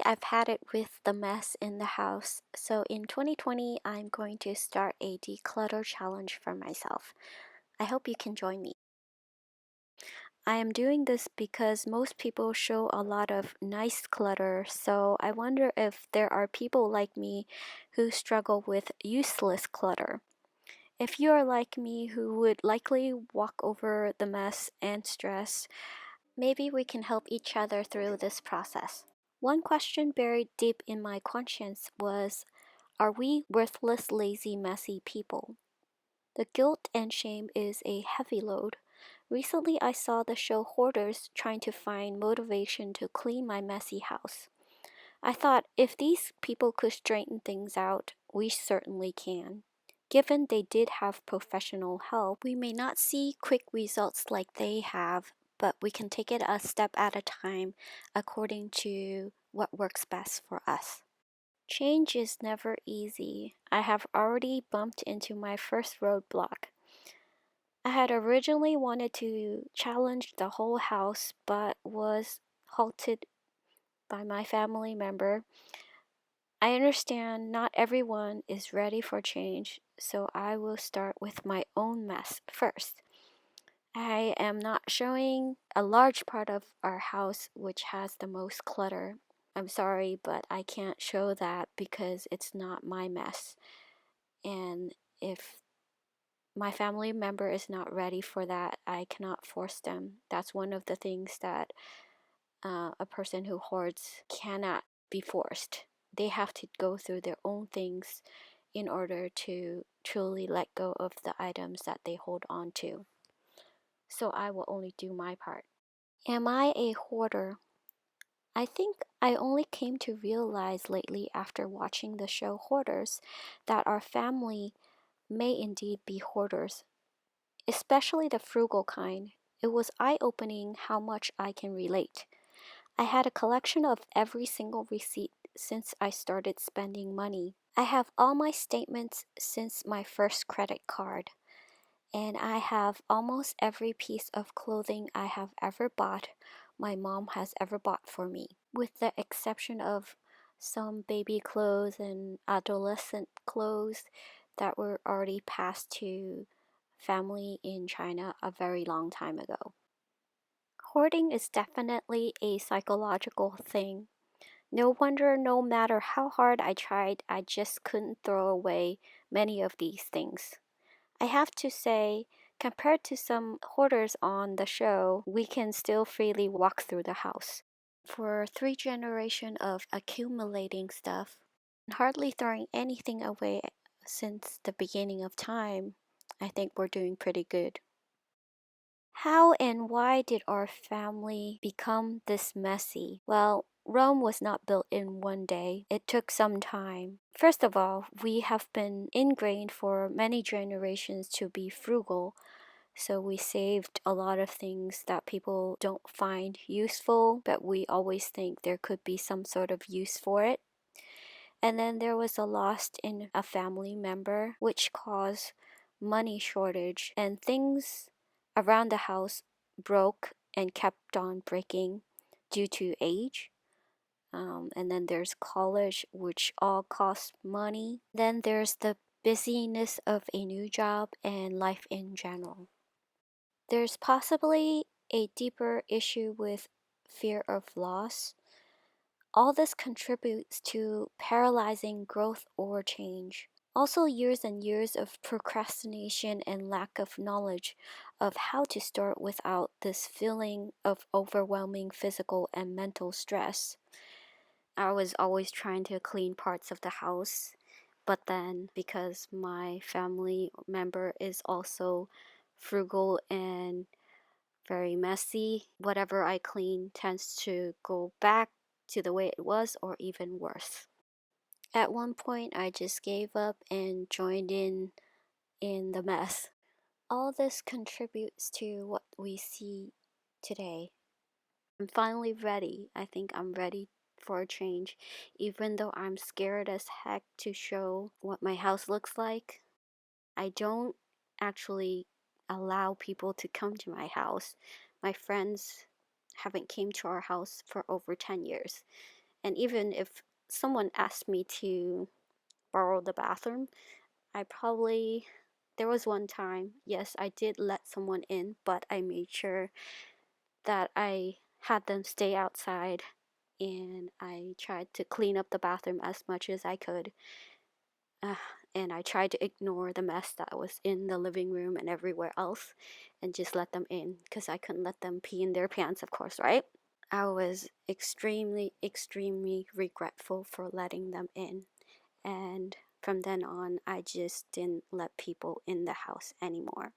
I've had it with the mess in the house, so in 2020, I'm going to start a declutter challenge for myself. I hope you can join me. I am doing this because most people show a lot of nice clutter, so I wonder if there are people like me who struggle with useless clutter. If you are like me who would likely walk over the mess and stress, maybe we can help each other through this process. One question buried deep in my conscience was, are we worthless, lazy, messy people? The guilt and shame is a heavy load. Recently, I saw the show Hoarders trying to find motivation to clean my messy house. I thought if these people could straighten things out, we certainly can. Given they did have professional help, we may not see quick results like they have, but we can take it a step at a time according to what works best for us. Change is never easy. I have already bumped into my first roadblock. I had originally wanted to challenge the whole house, but was halted by my family member. I understand not everyone is ready for change, so I will start with my own mess first. I am not showing a large part of our house which has the most clutter. I'm sorry, but I can't show that because it's not my mess. And if my family member is not ready for that, I cannot force them. That's one of the things that a person who hoards cannot be forced. They have to go through their own things in order to truly let go of the items that they hold on to. So I will only do my part. Am I a hoarder? I think I only came to realize lately after watching the show Hoarders that our family may indeed be hoarders, especially the frugal kind. It was eye-opening how much I can relate. I had a collection of every single receipt since I started spending money. I have all my statements since my first credit card, and I have almost every piece of clothing I have ever bought, my mom has ever bought for me, with the exception of some baby clothes and adolescent clothes that were already passed to family in China a very long time ago. Hoarding is definitely a psychological thing. No wonder, no matter how hard I tried, I just couldn't throw away many of these things. I have to say, compared to some hoarders on the show, we can still freely walk through the house. For 3 generations of accumulating stuff, and hardly throwing anything away since the beginning of time, I think we're doing pretty good. How and why did our family become this messy? Well, Rome was not built in one day. It took some time. First of all, we have been ingrained for many generations to be frugal, so we saved a lot of things that people don't find useful, but we always think there could be some sort of use for it. And then there was a loss in a family member, which caused money shortage, and things around the house broke and kept on breaking due to age. And then there's college, which all costs money. Then there's the busyness of a new job and life in general. There's possibly a deeper issue with fear of loss. All this contributes to paralyzing growth or change. Also, years and years of procrastination and lack of knowledge of how to start without this feeling of overwhelming physical and mental stress. I was always trying to clean parts of the house, but then because my family member is also frugal and very messy, whatever I clean tends to go back to the way it was or even worse. At one point, I just gave up and joined in the mess. All this contributes to what we see today. I'm finally ready. I think I'm ready for a change, even though I'm scared as heck to show what my house looks like. I don't actually allow people to come to my house. My friends haven't came to our house for over 10 years, And even if someone asked me to borrow the bathroom, there was one time, yes, I did let someone in, but I made sure that I had them stay outside and I tried to clean up the bathroom as much as I could. Uh, and I tried to ignore the mess that was in the living room and everywhere else and just let them in because I couldn't let them pee in their pants, of course, right? I was extremely, extremely regretful for letting them in. And from then on, I just didn't let people in the house anymore.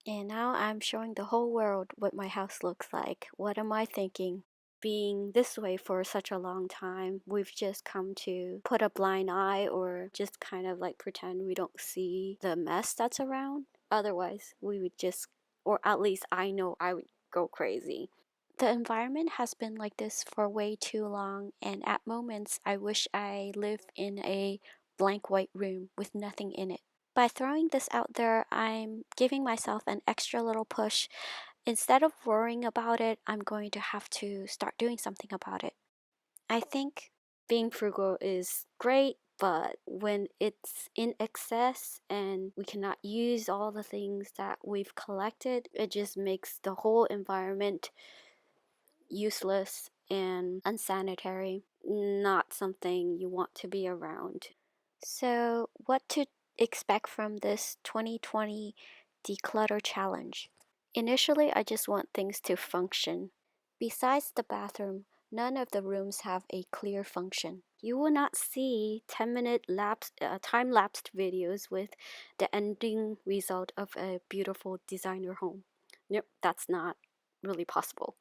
And now I'm showing the whole world what my house looks like. What am I thinking? Being this way for such a long time, we've just come to put a blind eye or just kind of like pretend we don't see the mess that's around. Otherwise, we would just, or at least I know I would go crazy. The environment has been like this for way too long, and at moments I wish I lived in a blank white room with nothing in it. By throwing this out there, I'm giving myself an extra little push. Instead of worrying about it, I'm going to have to start doing something about it. I think being frugal is great, but when it's in excess and we cannot use all the things that we've collected, it just makes the whole environment useless and unsanitary, not something you want to be around. So, what to expect from this 2020 declutter challenge? Initially, I just want things to function. Besides the bathroom, none of the rooms have a clear function. You will not see 10-minute time-lapsed videos with the ending result of a beautiful designer home. Nope, that's not really possible.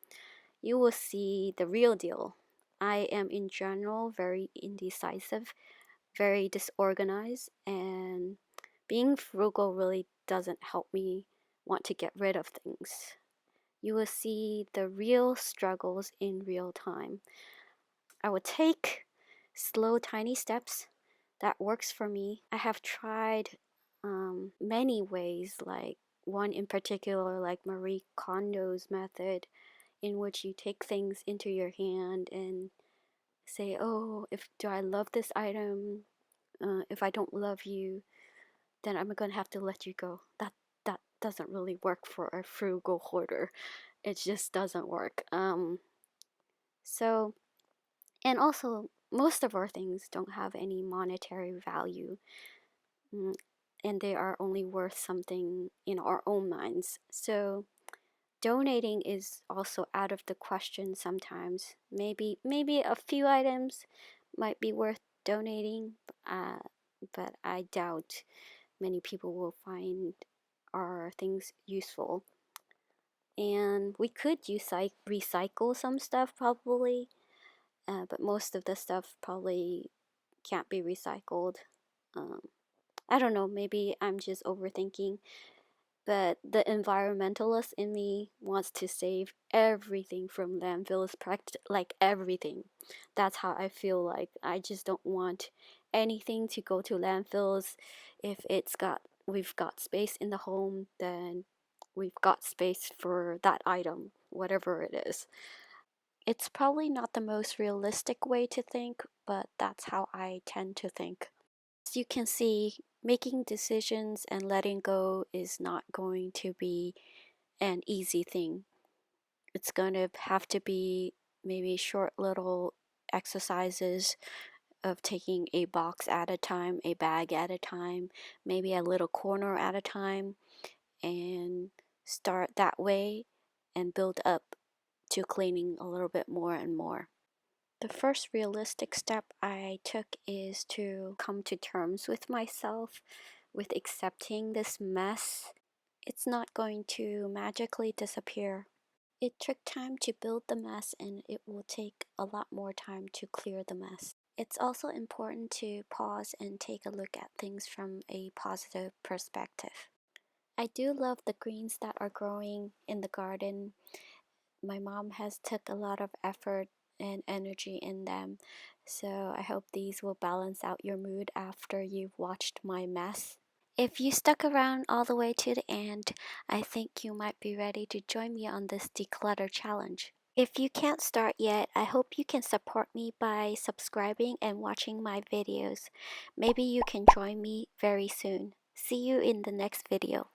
You will see the real deal. I am in general very indecisive, very disorganized, and being frugal really doesn't help me want to get rid of things. You will see the real struggles in real time. I will take slow, tiny steps. That works for me. I have tried many ways, like one in particular, like Marie Kondo's method, in which you take things into your hand and say, "Oh, if do I love this item? If I don't love you, then I'm gonna have to let you go." That doesn't really work for a frugal hoarder. It just doesn't work. So and also most of our things don't have any monetary value, mm, and they are only worth something in our own minds. So donating is also out of the question sometimes. Maybe a few items might be worth donating, uh, but I doubt many people will find our things useful. And we could use recycle some stuff probably, but most of the stuff probably can't be recycled. Um, I don't know, maybe I'm just overthinking, but the environmentalist in me wants to save everything from landfills, like everything. That's how I feel like. I just don't want anything to go to landfills. If we've got space in the home, then we've got space for that item, whatever it is. It's probably not the most realistic way to think, but that's how I tend to think. As you can see, making decisions and letting go is not going to be an easy thing. It's going to have to be maybe short little exercises of taking a box at a time, a bag at a time, maybe a little corner at a time, and start that way and build up to cleaning a little bit more and more. The first realistic step I took is to come to terms with myself, with accepting this mess. It's not going to magically disappear. It took time to build the mess, and it will take a lot more time to clear the mess. It's also important to pause and take a look at things from a positive perspective. I do love the greens that are growing in the garden. My mom has took a lot of effort and energy in them, so I hope these will balance out your mood after you've watched my mess. If you stuck around all the way to the end, I think you might be ready to join me on this declutter challenge. If you can't start yet, I hope you can support me by subscribing and watching my videos. Maybe you can join me very soon. See you in the next video.